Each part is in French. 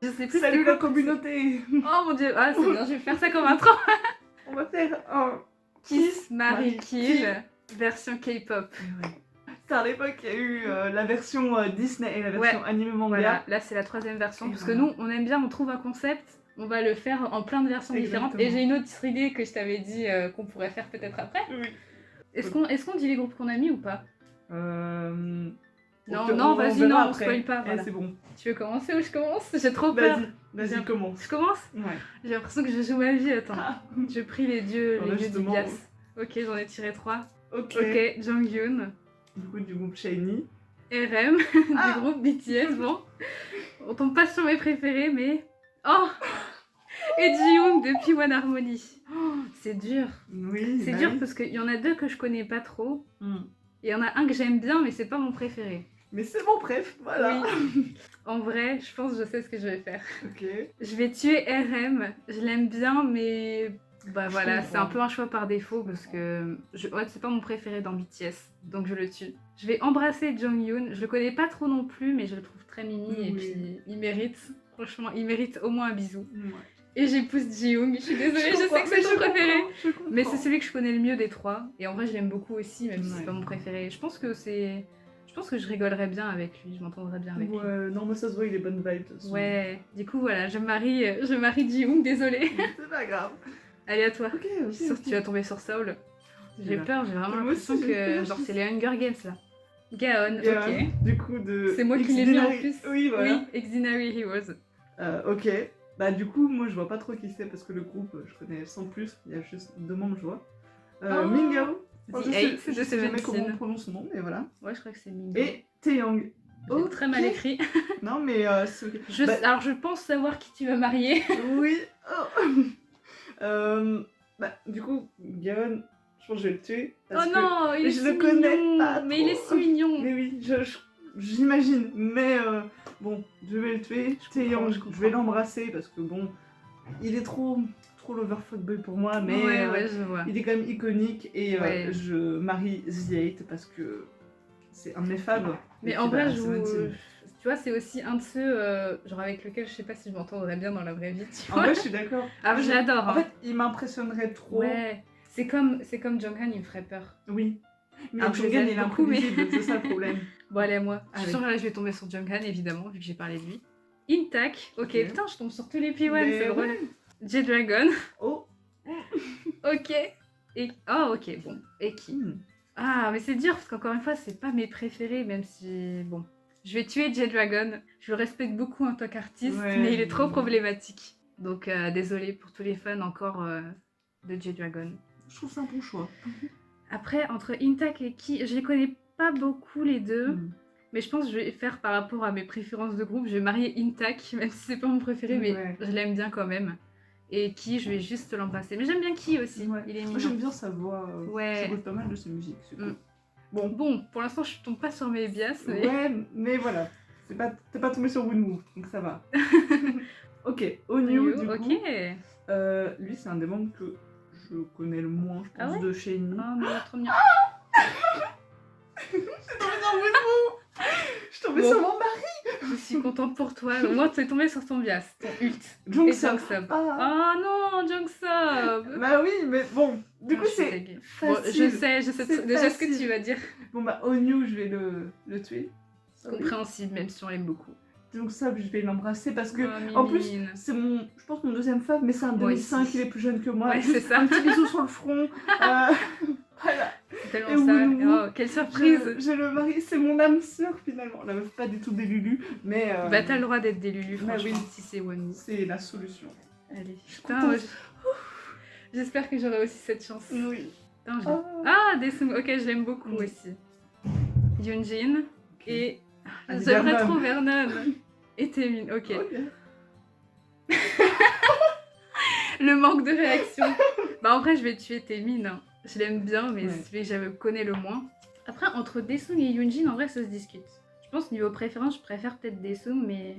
Je sais plus. Salut la communauté. Oh mon dieu, ah c'est bien, je vais faire ça comme intro. On va faire un Kiss, Marry, Marry, Kill, version K-pop. C'est à l'époque, il y a eu la version Disney et la version animé manga. Voilà, là c'est la troisième version, Et parce voilà. que nous, on aime bien, on trouve un concept, on va le faire en plein de versions différentes. Et j'ai une autre idée que je t'avais dit qu'on pourrait faire peut-être après. Oui. Est-ce qu'on dit les groupes qu'on a mis ou pas? Non, on vas-y, verra non, on après. spoil pas. Voilà. C'est bon. Tu veux commencer ou je commence? J'ai trop peur. Vas-y, commence. Je commence? Ouais. J'ai l'impression que je joue ma vie, attends. Ah. Je prie les dieux, Alors là, du justement, bias. Ok, j'en ai tiré 3. Ok. Ok, Jonghyun. Du coup, du groupe Shiny. RM, Ah. du groupe BTS, bon. On tombe pas sur mes préférés, mais... Oh. Et Jihoon depuis One Harmony. Oh, c'est dur. Oui. C'est dur parce qu'il y en a deux que je connais pas trop. Et il y en a un que j'aime bien, mais c'est pas mon préféré. Mais c'est mon préf, voilà. Oui. En vrai, je pense que je sais ce que je vais faire. Ok. Je vais tuer RM. Je l'aime bien, mais... Bah voilà, Je c'est un peu un choix par défaut parce que ouais, c'est pas mon préféré dans BTS, donc je le tue. Je vais embrasser Jonghyun, je le connais pas trop non plus, mais je le trouve très mimi et puis il mérite, franchement, il mérite au moins un bisou. Ouais. Et j'épouse Jihoon, je suis désolée, je sais que c'est ton préféré, mais c'est celui que je connais le mieux des trois, et en vrai je l'aime beaucoup aussi, même si c'est pas mon préféré. Je pense que je rigolerais bien avec lui, je m'entendrais bien avec lui. Ouais, non mais ça se voit, il est bonne vibe. Ouais, du coup voilà, je marie Jihoon, désolée. C'est pas grave. Allez, à toi. Ok. Je suis sûre que tu vas tomber sur Soul. J'ai Voilà. peur, j'ai vraiment Moi l'impression aussi, j'ai que peur. genre c'est les Hunger Games là. Gaon, Et, ok. du coup, de. C'est moi qui l'ai mis en Exinari- plus. Oui, voilà. Oui, Exinari Heroes. Ok. Bah, du coup, moi, je vois pas trop qui c'est parce que le groupe, je connais sans plus. Il y a juste deux membres, je vois. Oh. Mingao. The je Eight sais, de je sais jamais Seventeen. comment on prononce son nom, mais voilà. Ouais, je crois que c'est Mingo. Et Taeyang. J'ai très mal écrit. Non, mais c'est ok. Alors je pense savoir qui tu vas marier. Oui. Oh. Bah, du coup, Gaon, je pense que je vais le tuer. Parce Oh non, il est je si le connais mignon. pas Mais il est trop. si mignon. Mais oui, j'imagine. Mais bon, je vais le tuer. Taeyang, je comprends. je vais l'embrasser parce que bon, il est trop l'overfuckboy pour moi, mais Ouais, je vois. il est quand même iconique et Ouais. je marie The Eight parce que c'est un de mes faves. Mais Et en puis, vrai, bah, Seventeen. tu vois, c'est aussi un de ceux genre avec lequel je sais pas si je m'entendrais bien dans la vraie vie. Tu En vois. vrai, je suis d'accord. Ah, je l'adore. En fait, il m'impressionnerait trop. Ouais, c'est comme Jonghan, il me ferait peur. Oui. Mais Alors que je les Jonghyun, aime il est beaucoup, mais- imprévisible, c'est ça le problème. Bon, allez, à moi. Je suis Allez. sûre que là, je vais tomber sur Jonghan, évidemment, vu que j'ai parlé de lui. Intac, ok, Ok. putain, je tombe sur tous les P1, Mais c'est drôle. ouais. J-Dragon, Oh. ok. Et... Oh, ok, bon. Et qui? Ah, mais c'est dur, parce qu'encore une fois, c'est pas mes préférés, même si... Bon. Je vais tuer J-Dragon. Je le respecte beaucoup en tant qu'artiste, Ouais, mais il est trop problématique. Donc, désolé pour tous les fans encore de J-Dragon. Je trouve ça un bon choix. Après, entre Intac et Ki, je les connais pas beaucoup les deux, mais je pense que je vais faire par rapport à mes préférences de groupe. Je vais marier Intac, même si c'est pas mon préféré, mais Ouais. je l'aime bien quand même. Et Ki, je vais juste l'embrasser. Mais j'aime bien Ki aussi, Ouais. il est Moi, mignon. j'aime bien sa voix. Ouais. J'écoute pas mal de ses musiques. C'est cool. Bon. Bon, pour l'instant, je tombe pas sur mes bias, mais... Ouais, mais voilà. T'es pas tombé sur Winwoo, donc ça va. Ok, Onyu, du coup. Lui, c'est un des membres que je connais le moins, je pense, de chez Amy. Oh, mais trop mignon. Je suis tombée dans Winwoo. Je suis tombée sur mon mari. Je suis contente pour toi. Au moins, tu es tombée sur ton bias, ton ult. Jongsup. Jongsup. Ah. Oh non, Jongsup. Bah oui, mais bon, du coup, Je suis c'est dégueu. facile. Bon, je sais C'est déjà ce que facile. tu vas dire. Bon bah, Onyu, je vais le tuer. Compréhensible, même si on l'aime beaucoup. Donc ça, je vais l'embrasser parce que, Oh, en plus, mimine. c'est je pense, mon deuxième fave, mais c'est un Moi 2005, aussi. il est plus jeune que moi. Ouais, Juste c'est ça. un petit bisou sur le front. Voilà. C'est Et tellement ça. Winwoo, Oh, quelle surprise. Je le marie, c'est mon âme sœur finalement. La meuf, pas du tout des Lulu, mais Bah, t'as le droit d'être des Lulu, bah franchement, oui. si c'est Wonwoo. C'est la solution. Allez, Je suis putain, contente. j'espère que j'aurai aussi cette chance. Oui. Putain, Oh. Ah, Desum, ok, je l'aime beaucoup Oui. aussi. Yunjin et... Allez, J'aimerais Vernon. trop Vernon. Et Taemin, ok. Ok. Le manque de réaction. Bah en vrai, je vais tuer Taemin. Hein. Je l'aime bien, mais Ouais. c'est celui que je connais le moins. Après, entre Desung et Yunjin, en vrai, ça se discute. Je pense niveau préférence, je préfère peut-être Desung, mais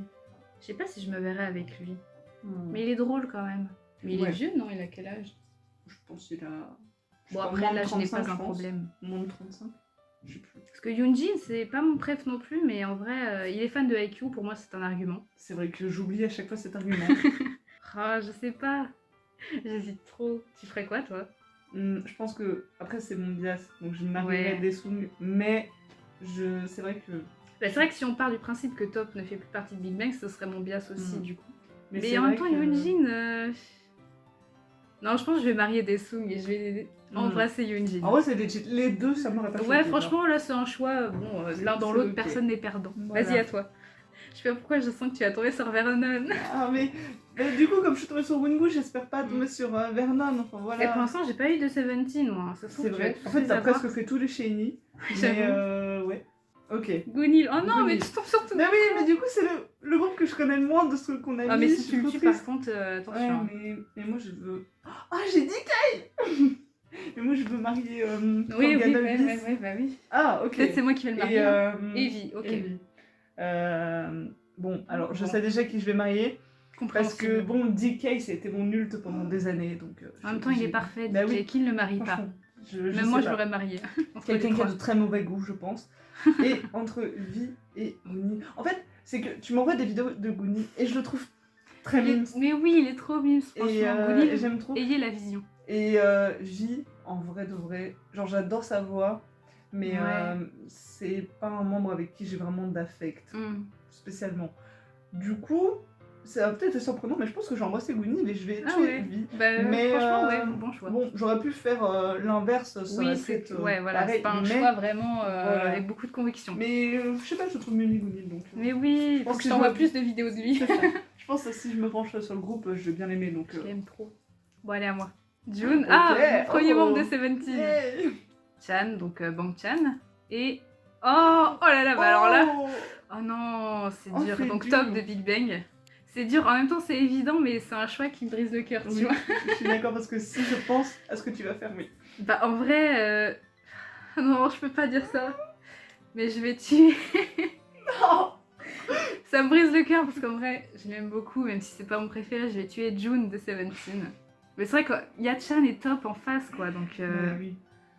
je sais pas si je me verrais avec lui. Mais il est drôle quand même. Mais il Ouais. est vieux, non? Il a quel âge? Je pense qu'il a... Bon, après, là, je n'ai pas un pense. problème. Moins de 35. Je sais plus. Parce que Yoonjin, c'est pas mon préf non plus, mais en vrai, il est fan de Haikyuu, pour moi c'est un argument. C'est vrai que j'oublie à chaque fois cet argument. Ah, je sais pas. J'hésite trop. Tu ferais quoi, toi? Je pense que, après c'est mon bias, donc je marierais Daesung, mais c'est vrai que... Bah, c'est vrai que si on part du principe que Top ne fait plus partie de Big Bang, ce serait mon bias aussi, du coup. Mais en même temps, Yoonjin... Non, je pense que je vais marier Daesung et je vais embrasser Yoonjin. En vrai, c'est legit. Les deux, ça m'aurait pas choqué. Ouais, franchement, là, c'est un choix. Bon, l'un dans l'autre, personne n'est perdant. Voilà. Vas-y, à toi. Je sais pas pourquoi je sens que tu vas tomber sur Vernon. Ah, mais du coup, comme je suis tombée sur Wingu, j'espère pas tomber sur Vernon. Enfin, voilà. Et pour l'instant, j'ai pas eu de 17, moi. C'est vrai. En fait, t'as presque fait tous les Shiny. Mais ouais. Ok. Gunil. Oh non, mais tu tombes sur tout. Mais oui, mais du coup, c'est le groupe que je connais le moins de ceux qu'on a mis. Ah, mais si tu le tues, par contre, attention. Ouais, mais moi, je veux... Ah, j'ai dit Kay. Mais moi, je veux marier oui, bah oui. Ah, ok. Peut-être c'est moi qui vais le marier. Evie, ok. Evie. Bon, alors, je sais déjà qui je vais marier. Parce que, bon, DK, c'était mon ult pendant des années, donc... en même temps, il est parfait, bah, oui. Qui ne le marie pas. Même moi, je l'aurais marié. Quelqu'un qui a de très mauvais goût, je pense. Et entre Vi et Guni... En fait, c'est que tu m'envoies des vidéos de Guni et je le trouve très mimes. Mais oui, il est trop mimes, franchement. Guni, j'aime trop. Ayez la vision. Et Vi, en vrai de vrai, genre j'adore sa voix, mais c'est pas un membre avec qui j'ai vraiment d'affect, spécialement. Du coup, ça va peut-être être surprenant, mais je pense que j'ai embrassé Guni et je vais tuer Vi. Bah, mais franchement, ouais, bon choix. Bon, j'aurais pu faire l'inverse, ça aurait c'est fait voilà, pareil, c'est pas un choix vraiment avec beaucoup de conviction. Mais je sais pas, je trouve mieux Guni, donc... mais oui, il faut que je t'envoie plus de vidéos de lui. Je pense que si je me branche sur le groupe, je vais bien l'aimer, donc... Je l'aime trop. Bon, allez, à moi. June, mon premier membre de 17. Yeah. Chan, donc Bang Chan. Et... Oh là là, bah alors là... Oh non, c'est dur. Donc Top de Big Bang. C'est dur, en même temps c'est évident, mais c'est un choix qui me brise le cœur, tu vois. Je suis d'accord, parce que si je pense à ce que tu vas faire, oui. Bah en vrai... Non, je peux pas dire ça. Mais je vais tuer... Non. Ça me brise le cœur, parce qu'en vrai, je l'aime beaucoup, même si c'est pas mon préféré, je vais tuer June de 17. Mais c'est vrai qu'il y a Chan et Top en face, quoi, donc... oui.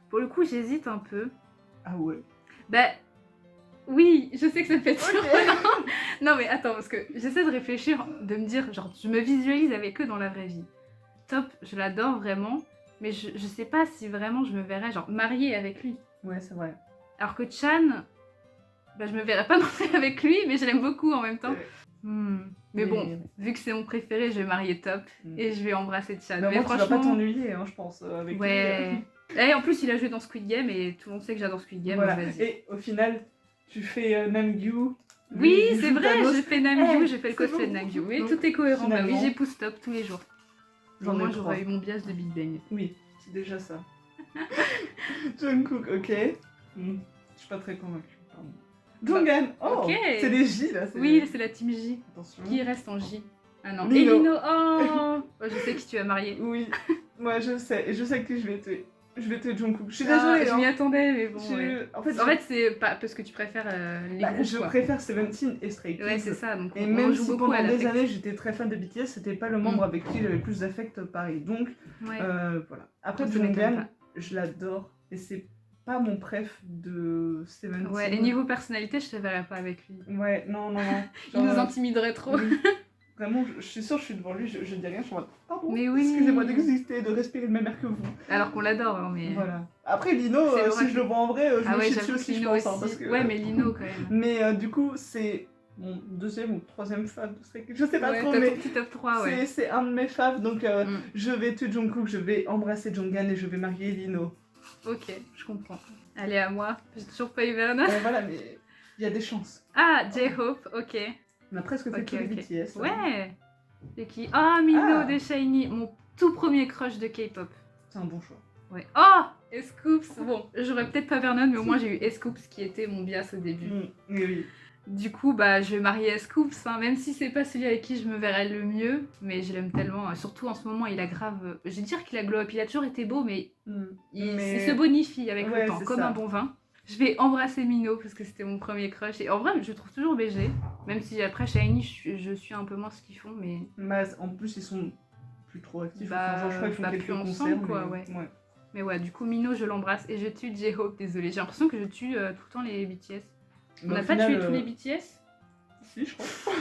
Pour le coup, j'hésite un peu. Ah ouais. Bah... Oui, je sais que ça me fait toujours. Non mais attends, parce que j'essaie de réfléchir, de me dire, genre, je me visualise avec eux dans la vraie vie. Top, je l'adore vraiment, mais je sais pas si vraiment je me verrais, genre, mariée avec lui. Ouais, c'est vrai. Alors que Chan, bah je me verrais pas non plus avec lui, mais je l'aime beaucoup en même temps. Mais bon, vu que c'est mon préféré, je vais marier Top et je vais embrasser Chan. Mais franchement, tu vas pas t'ennuyer, hein, je pense, avec lui. Et en plus, il a joué dans Squid Game et tout le monde sait que j'adore Squid Game. Voilà. Et au final, tu fais Namgyu. Oui, c'est vrai, j'ai fait Namgyu, j'ai fait le cosplay de Namgyu. Oui, tout est cohérent. Bah oui, j'épouse Top tous les jours. Moi, j'aurais eu mon bias de Big Bang. Oui, c'est déjà ça. Jungkook, ok. Je suis pas très convaincue. Jonghan, c'est les J là. Oui, c'est la team J. Attention. Qui reste en J? Ah non, Lino. Elino, oh je sais qui tu as marié. Oui, moi je sais, et je sais qui je vais tuer. Je vais tuer Jungkook. Je suis désolée. Je m'y attendais, mais bon. En fait, c'est pas parce que tu préfères les groupes, je préfère Seventeen et Stray Kids. Ouais, c'est ça. Donc et même si pendant des années j'étais très fan de BTS, c'était pas le membre avec qui j'avais plus d'affect pareil. Donc voilà. Après Jonghan, je l'adore et c'est pas mon préf de Seventeen. Ouais, et niveau personnalité, je te verrais pas avec lui. Ouais, non. Il nous intimiderait trop. Vraiment, je suis sûre, je suis devant lui, je dis rien, je suis en mode pardon, mais oui. Excusez-moi d'exister, de respirer le même air que vous. Alors qu'on l'adore, hein, mais... Voilà. Après, Lino, si je le vois en vrai, je me chie dessus aussi, je pense. Hein, parce que... Ouais, mais Lino, quand même. Mais du coup, c'est mon deuxième ou troisième fave de Stray Kids, je sais pas trop, mais... petit top 3, ouais. C'est un de mes faves, donc je vais tuer Jungkook, je vais embrasser Jonghan et je vais marier Lino. Ok, je comprends. Allez, à moi. J'ai toujours pas eu Vernon. Voilà, mais il y a des chances. Ah, J-Hope, ok. On a presque fait tous les BTS. Ouais. C'est qui? Oh, Mino de SHINee, mon tout premier crush de K-pop. C'est un bon choix. Ouais. Oh, Scoops. Bon, j'aurais peut-être pas Vernon, mais au moins j'ai eu Scoops qui était mon bias au début. Oui. Du coup, bah, je vais marier Scoops, hein, même si c'est pas celui avec qui je me verrais le mieux, mais je l'aime tellement. Surtout en ce moment, il a grave. Je vais dire qu'il a glow up. Il a toujours été beau, mais il se bonifie avec le temps, comme un bon vin. Je vais embrasser Mino parce que c'était mon premier crush. Et en vrai, je le trouve toujours BG. Même si après, SHINee, je suis un peu moins ce qu'ils font, mais... En plus, ils sont plus trop actifs. Bah, je crois qu'ils font quelques plus concerts. ensemble, quoi, ouais. Mais ouais, du coup, Mino, je l'embrasse et je tue J-Hope, désolée. J'ai l'impression que je tue tout le temps les BTS. On n'a pas tué tous les BTS? Si, je crois.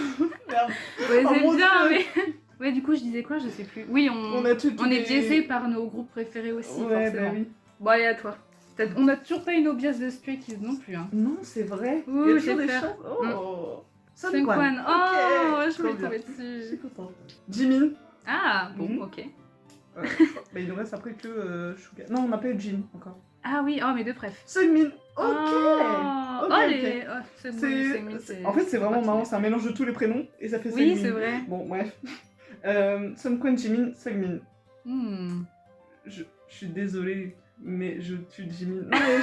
Merde. Ouais, c'est bien, mais... Ouais, du coup, je disais quoi? Je sais plus. Oui, on est biaisé par nos groupes préférés aussi, ouais, forcément. Bah oui. Bon, allez, à toi. On a toujours pas une obvious de Stray Kids non plus. Hein. Non, c'est vrai. Ouh, il y a toujours j'ai des peur. chances. Oh Seungkwan. Oh, okay. je voulais tomber dessus. Je suis contente. Jimin. Ah, bon, ok. Bah, il nous reste après que Suga. Non, on n'a pas eu Jin encore. Ah oui, oh, mes deux préf. Seungmin. Ok. Les... Oh, En fait, c'est vraiment marrant, c'est un mélange de tous les prénoms et ça fait Seungmin. Oui, c'est vrai. Bon, bref. Seungkwan, Jimin, Seungmin. Je suis désolée, mais je tue Jimin. Non, mais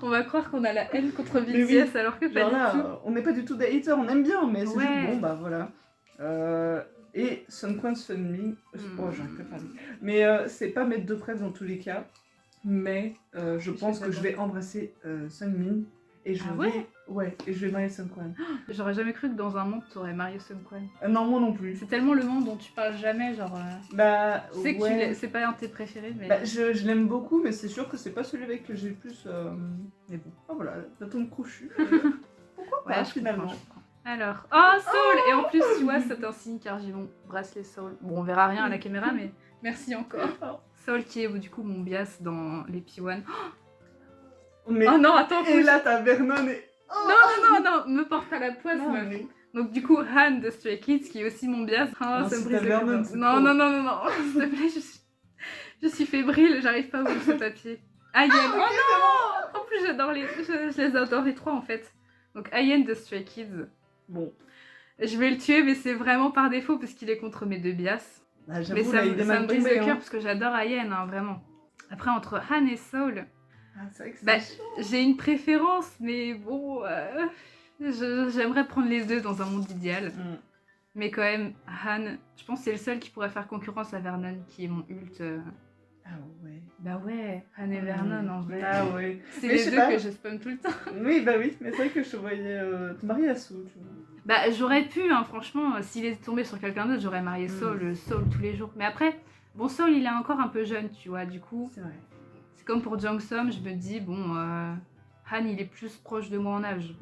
on va croire qu'on a la haine contre BTS alors que pas du tout. On n'est pas du tout des haters, on aime bien, mais c'est juste bon, bah voilà. Et Seungkwan, Seungmin, oh j'arrive pas à parler. Mais c'est pas mes deux préfs dans tous les cas, mais je pense que je vais embrasser Seungmin et je vais... Ouais, et je vais marier Seungkwan. J'aurais jamais cru que dans un monde t'aurais marié Seungkwan. Non, moi non plus. C'est tellement le monde dont tu parles jamais, genre... Bah, je sais que c'est pas un de tes préférés, mais... Bah, je l'aime beaucoup, mais c'est sûr que c'est pas celui avec que j'ai le plus... Mais bon, oh voilà, ça tombe crochu. Pourquoi pas, finalement. Alors, oh, Soul. Et en plus, tu vois, c'est un signe car j'ai mon bracelet Soul. Bon, on verra rien à la caméra, mais merci encore. Soul qui est du coup mon bias dans les P1. Mais... Oh non, attends. Et là, t'as Vernon et... Non, me porte à la poisse, meuf. Mais... Donc du coup, Han de Stray Kids qui est aussi mon bias. Oh, non, ça me brise le Vernon, cœur. Non, s'il te plaît, je suis fébrile, j'arrive pas à ouvrir ce papier. Ayen, oh non. En plus, je les adore les trois en fait. Donc Ayen de Stray Kids. Bon. Je vais le tuer, mais c'est vraiment par défaut parce qu'il est contre mes deux bias. Ah, mais ça me brise le cœur parce que j'adore Ayen, hein, vraiment. Après, entre Han et Soul, j'ai une préférence, mais bon, j'aimerais prendre les deux dans un monde idéal. Mais quand même, Han, je pense que c'est le seul qui pourrait faire concurrence à Vernon, qui est mon ult. Ah ouais. Bah ouais, Han et Vernon en vrai. Ah ouais. C'est les deux que je spamme tout le temps. Oui, bah oui, mais c'est vrai que je te voyais te marier à Soul, tu vois. Bah j'aurais pu, hein, franchement, s'il est tombé sur quelqu'un d'autre, j'aurais marié Soul tous les jours. Mais après, bon, Soul il est encore un peu jeune, tu vois, du coup. C'est vrai. C'est comme pour Jongsom, je me dis, bon, Han il est plus proche de moi en âge.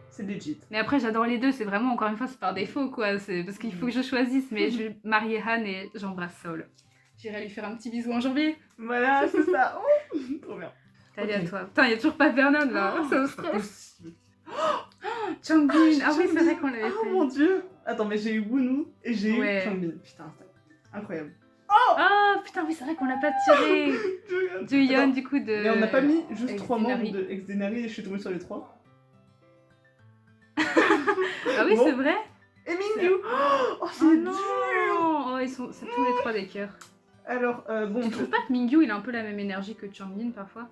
C'est legit. Mais après, j'adore les deux, c'est vraiment, encore une fois, c'est par défaut, quoi. C'est parce qu'il faut que je choisisse, mais je vais marier Han et j'embrasse Soul. J'irai lui faire un petit bisou en janvier. Voilà, c'est ça. Oh, trop bien. Allez, à toi. Putain, il n'y a toujours pas de Vernon, là. Ça me stresse. Changbin. Ah oui, c'est vrai qu'on l'avait fait. Oh mon dieu. Attends, mais j'ai eu Woonou et j'ai eu Changbin. Putain, c'est incroyable. Oh putain, oui, c'est vrai qu'on l'a pas tiré. Juyeon, du coup, de... Mais on n'a pas mis juste 3 membres de Ex-Denari et je suis tombée sur les 3. Ah oui, bon. C'est vrai. Et Mingyu. Oh, c'est dur. Oh, c'est tous les 3 des cœurs. Alors, bon... Tu trouves pas que Mingyu, il a un peu la même énergie que Changbin, parfois?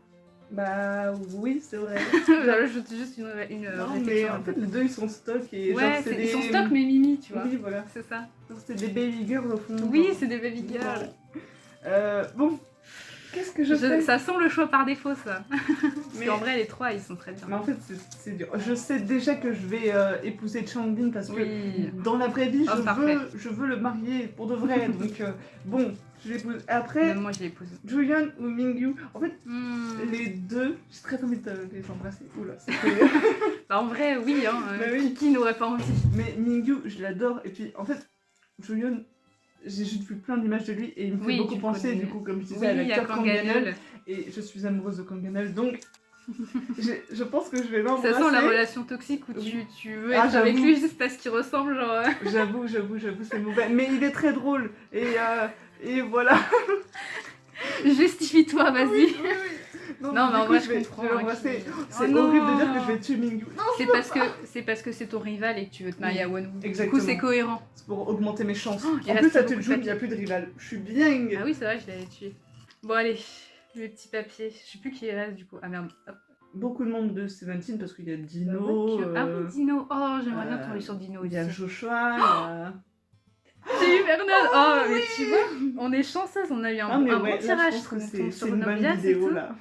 Bah oui, c'est vrai. J'ajoute juste une non, mais en fait, les deux, ils sont stock et ouais, genre, c'est des... ils sont stock, mais mimi, tu vois. Oui, voilà. C'est ça. C'est des baby girls, au fond. Oui, c'est des baby girls. Bon... Qu'est-ce que je fais? Ça sent le choix par défaut, ça. Mais en vrai, les 3, ils sont très bien. Mais en fait, c'est dur. Je sais déjà que je vais épouser Changbin parce que dans la vraie vie, je veux le marier pour de vrai. Donc, bon, je l'épouse. Après, même moi, je l'épouse. Juyeon ou Mingyu. En fait, les deux, j'ai très envie de les embrasser. Oula, bah, en vrai, oui, hein. Bah, oui. Qui n'aurait pas envie? Mais Mingyu, je l'adore. Et puis, en fait, Juyeon, j'ai juste vu plein d'images de lui et il me fait beaucoup penser, du coup, comme je disais, à l'acteur Kang Ganol. Et je suis amoureuse de Kang Ganol, donc je pense que je vais l'embrasser. Ça sent la relation toxique où tu veux être avec lui juste parce qu'il ressemble, genre... J'avoue, c'est mauvais. Mais il est très drôle, et voilà. Justifie-toi, vas-y. Oui. Non, mais en vrai, je comprends. C'est horrible de dire que je vais tuer Mingyu. C'est parce que c'est ton rival et que tu veux te marier à Wonwoo. Exactement. Du coup, c'est cohérent. C'est pour augmenter mes chances. En plus, à Tejun, il n'y a plus de rival. Je suis bien. Ah oui, c'est vrai, je l'avais tué. Bon, allez, le petit papier. Je sais plus qui reste du coup. Ah merde. Hop. Beaucoup de membres de Seventeen parce qu'il y a Dino. Ah oui, Dino. Oh, j'aimerais bien tomber sur Dino aussi. Il y a Joshua. J'ai eu Vernon. Oh, mais tu vois, on est chanceuse. On a eu un bon tirage. C'est une bonne vidéo là.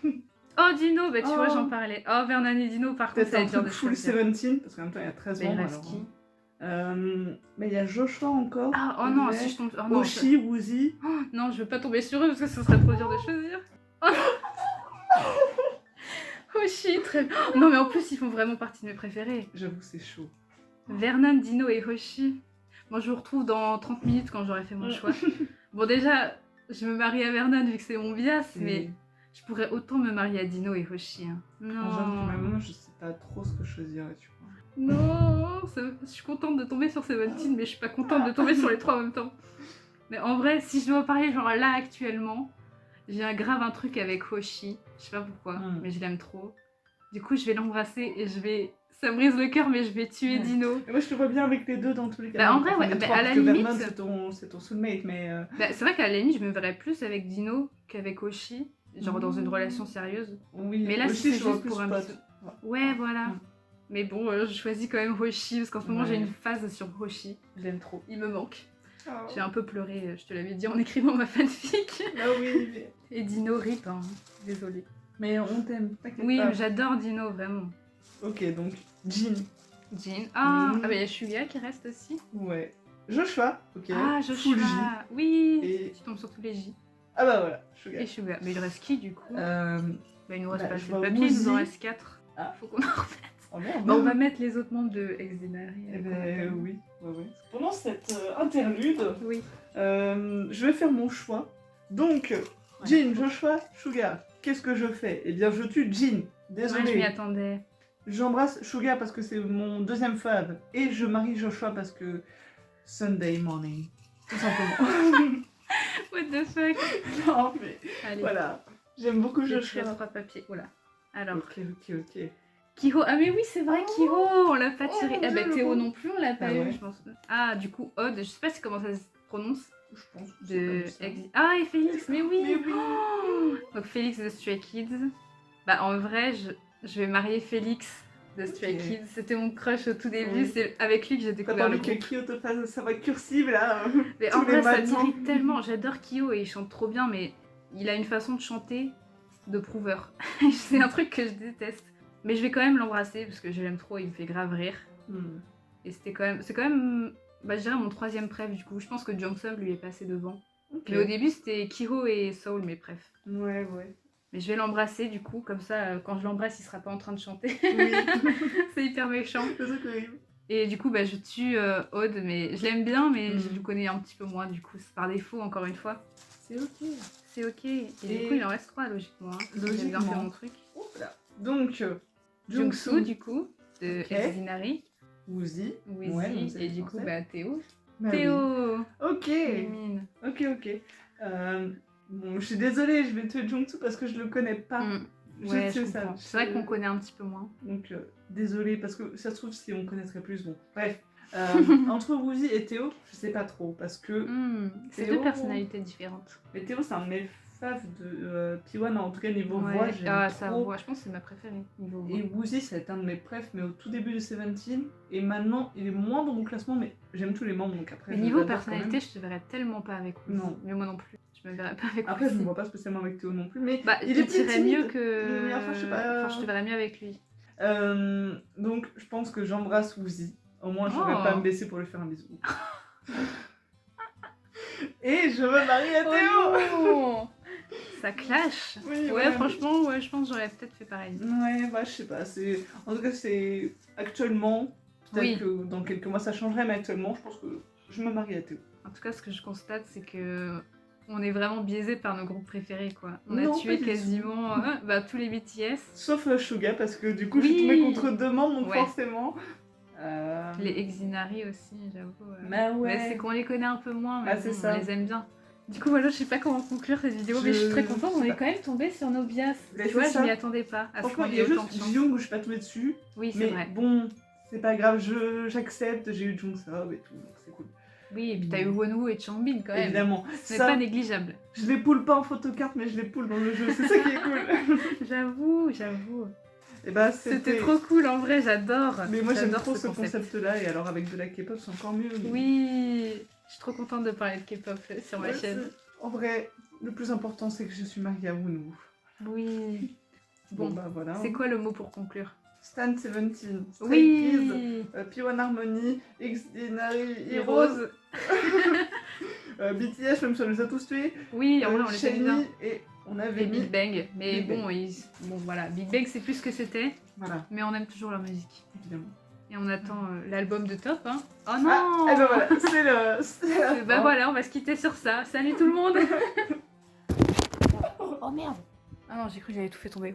Oh, Dino, bah tu vois, j'en parlais. Oh, Vernon et Dino, par contre, ça va être dur de full Seventeen, parce qu'en même temps, il y a 13 membres. Mais il y a Joshua encore. Ah, oh non, si je tombe... Oshi, Woozy. Oh, non, je veux pas tomber sur eux, parce que ce serait trop dur de choisir. Hoshi, très bien. Non, mais en plus, ils font vraiment partie de mes préférés. J'avoue, c'est chaud. Vernon, Dino et Hoshi. Moi, je vous retrouve dans 30 minutes quand j'aurai fait mon choix. Bon, déjà, je me marie à Vernon vu que c'est mon bias, mais je pourrais autant me marier à Dino et Hoshi. Hein. Non. J'avoue, même moi, je sais pas trop ce que je choisirais, tu vois. Non, je suis contente de tomber sur Seventeen, mais je suis pas contente de tomber sur les trois en même temps. Mais en vrai, si je dois parler genre là actuellement, j'ai grave un truc avec Hoshi. Je sais pas pourquoi, mais je l'aime trop. Du coup, je vais l'embrasser et je vais... Ça me brise le cœur, mais je vais tuer Dino. Et moi, je te vois bien avec les deux dans tous les cas. Bah, en vrai, ouais. Bah, à la limite... Vernon, c'est ton soulmate, mais... Bah, c'est vrai qu'à la limite, je me verrais plus avec Dino qu'avec Hoshi. Genre dans une relation sérieuse. Oui, mais là, Hoshi, si c'est juste pour un pote. Ouais, voilà. Mais bon, je choisis quand même Hoshi, parce qu'en ce moment, j'ai une phase sur Hoshi. Je l'aime trop. Il me manque. Oh. J'ai un peu pleuré, je te l'avais dit, en écrivant ma fanfic. Ah oui, mais... Et Dino rip, hein. Désolée. Mais on t'aime, t'inquiète oui, pas. Oui, j'adore Dino, vraiment. Ok, donc, Jean. Jean. Ah, bah il y a Suga qui reste aussi. Ouais. Joshua, ok. Ah, Joshua. Oui, et... tu tombes sur tous les J. Ah bah voilà, Suga. Et Suga. Mais il reste qui, du coup Bah, il nous reste pas assez de papier, il nous en reste 4. Ah. Faut qu'on en remette. Oh merde. Bah, on va mettre les autres membres de Exdenari. Eh ben oui, ouais. Pendant cette interlude, oui. Je vais faire mon choix. Donc, Jean, Joshua, Suga. Qu'est-ce que je fais? Eh bien, je tue Jean. Désolée. Ouais, je m'y attendais. J'embrasse Suga parce que c'est mon deuxième fave. Et je marie Joshua parce que Sunday morning. Tout simplement. What the fuck? Non, mais allez. Voilà. J'aime beaucoup Joshua. 3 papiers. Oula. Alors. Ok. Kiho, ah mais oui c'est vrai, Kiho, on l'a pas tiré. Ah bah Théo non plus, on l'a pas eu, je pense. Ah du coup, Odd, je sais pas comment ça se prononce. Je pense que de Ah et Félix, mais oui, Oh donc Félix de Stray Kids. Bah en vrai, je vais marier Félix de Stray Kids. C'était mon crush au tout début, c'est avec lui que j'ai découvert le groupe. T'as pas envie que Kyo te fasse sa voix cursive là. Mais en vrai ça m'irrite tellement, j'adore Kyo et il chante trop bien, mais il a une façon de chanter de prouveur. C'est un truc que je déteste. Mais je vais quand même l'embrasser parce que je l'aime trop, il me fait grave rire. Et c'est quand même, bah, je dirais mon 3e préf du coup. Je pense que Jungsub lui est passé devant. Mais au début c'était Kiho et Soul mes préfs. Ouais. Mais je vais l'embrasser du coup, comme ça quand je l'embrasse il sera pas en train de chanter. Oui. C'est hyper méchant. C'est horrible. Et du coup bah, je tue Odd, mais je l'aime bien mais je le connais un petit peu moins du coup. C'est par défaut encore une fois. C'est ok. C'est ok. Et du coup il en reste 3 logiquement. J'ai bien fait mon truc. Voilà. Donc... Jungsu du coup, de Exdenari. Woozy. Et du coup, bah Théo. Bah, Théo oui. Ok. Bon, je suis désolée, je vais tuer Jungsu parce que je le connais pas. Ouais, je comprends. C'est vrai qu'on connaît un petit peu moins. Donc, désolée, parce que ça se trouve, si on connaîtrait plus, bon. Bref. Entre Woozy et Théo, je sais pas trop, parce que... c'est 2 personnalités différentes. Mais Théo, c'est un de mes faves de P1, en tout cas niveau voix, j'aime sa trop. voix, je pense que c'est ma préférée niveau voix. Et Woozy, c'est un de mes préfs, mais au tout début de Seventeen. Et maintenant, il est moins dans mon classement, mais j'aime tous les membres, donc après... Mais niveau personnalité, je te verrais tellement pas avec Woozy. Non. Mais moi non plus. Je me verrais pas avec Après, Woozy. je me vois pas spécialement avec Théo non plus, mais bah, il est plus timide. Mieux que... Mais enfin, je sais pas... je te verrais mieux avec lui. Donc, je pense que j'embrasse Woozy. Au moins, je ne vais pas me baisser pour lui faire un bisou. Et je me marie à Théo. Oh, ça clash. Oui, ouais, franchement, je pense que j'aurais peut-être fait pareil. Ouais, bah je sais pas. En tout cas, c'est actuellement. Peut-être que dans quelques mois ça changerait, mais actuellement, je pense que je me marie à Théo. En tout cas, ce que je constate, c'est que on est vraiment biaisé par nos groupes préférés, quoi. On a tué quasiment tous les BTS. Sauf Suga, parce que du coup, je suis tombée contre 2 membres, donc forcément. Les Exdenari aussi, j'avoue. Bah ouais. Mais c'est qu'on les connaît un peu moins, mais bon, ça. on les aime bien. Du coup, voilà, je sais pas comment conclure cette vidéo, mais je suis très contente. On est quand même tombé sur nos bias. Tu vois, je m'y attendais pas. Franchement, il y a juste Jung où je suis pas tombée dessus. Oui, c'est vrai. Bon, c'est pas grave, j'accepte. J'ai eu Jungsub et tout, donc c'est cool. Oui, et puis t'as eu Wonwoo et Changbin quand même. Évidemment. C'est pas négligeable. Je les poule pas en photocarte, mais je les poule dans le jeu. C'est ça qui est cool. J'avoue. Et bah, c'était trop cool en vrai, j'adore. Mais moi j'aime trop ce concept-là, et alors avec de la K-pop c'est encore mieux. Mais... Oui, je suis trop contente de parler de K-pop sur ma chaîne. En vrai, le plus important c'est que je suis mariée à Wonwoo. Oui. Bon, bah voilà. C'est quoi le mot pour conclure? Stan 17, Stray Kids, P1 Harmony, Exdenari, Heroes, BTS, même si on les a tous tués. Oui, en vrai on les aime bien. Et On avait et mis Big Bang. Mais Big bon, Bang. bon, voilà, Big Bang c'est plus ce que c'était, Voilà, mais on aime toujours leur musique. évidemment. Et on attend l'album de Top, hein. Oh non Ah, et ben voilà, c'est la Et bah fin. voilà, on va se quitter sur ça. Salut tout le monde. Oh merde. Ah non, j'ai cru que j'avais tout fait tomber.